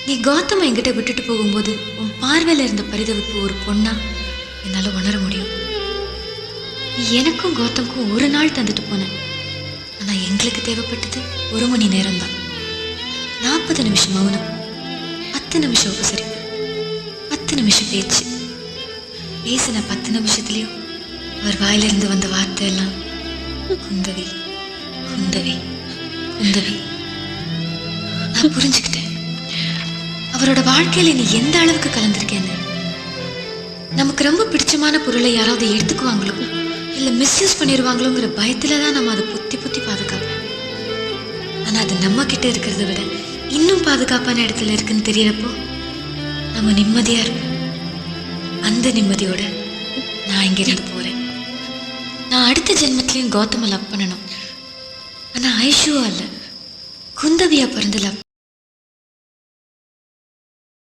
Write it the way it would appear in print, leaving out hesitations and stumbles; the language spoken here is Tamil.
நீ கௌதம் என்கிட்ட விட்டுட்டு போகும்போது உன் பார்வையில இருந்த பரிதவிப்பு ஒரு பொண்ணா என்னால உணர முடியும். நீ எனக்கும் கௌதம்க்கும் ஒரு நாள் தந்துட்டு போன. ஆனா எங்களுக்கு தேவைப்பட்டது 1 மணி நேரம் தான். 40 நிமிஷம் மௌனம், 10 நிமிஷம் உபசரிப்பு, 10 நிமிஷம் பேச்சு. பேசின 10 நிமிஷத்துலயும் அவர் வாயிலிருந்து வந்த வார்த்தை எல்லாம் குந்தவி குந்தவி குந்தவி. நான் புரிஞ்சுக்கிட்டேன் அவரோட வாழ்க்கையில நீ எந்த அளவுக்கு கலந்திருக்கேன்னு. நமக்கு ரொம்ப பிடிச்சமான பொருளை யாராவது எடுத்துக்குவாங்களோ இல்ல மிஸ்யூஸ் பண்ணிடுவாங்களோங்கிற பயத்துல தான் நம்ம அதை புத்தி புத்தி பாதுகாப்போம். ஆனா அது நம்ம கிட்ட இருக்கிறத விட இன்னும் பாதுகாப்பான இடத்துல இருக்குன்னு தெரியறப்போ நம்ம நிம்மதியா இருப்போம். அந்த நிம்மதியோட நான் இங்கிருந்து போறேன். நான் அடுத்த ஜென்மத்திலையும் கௌதம லவ் பண்ணணும். ஆனா ஐஷுவா இல்ல, குந்தவியா பிறந்து லவ்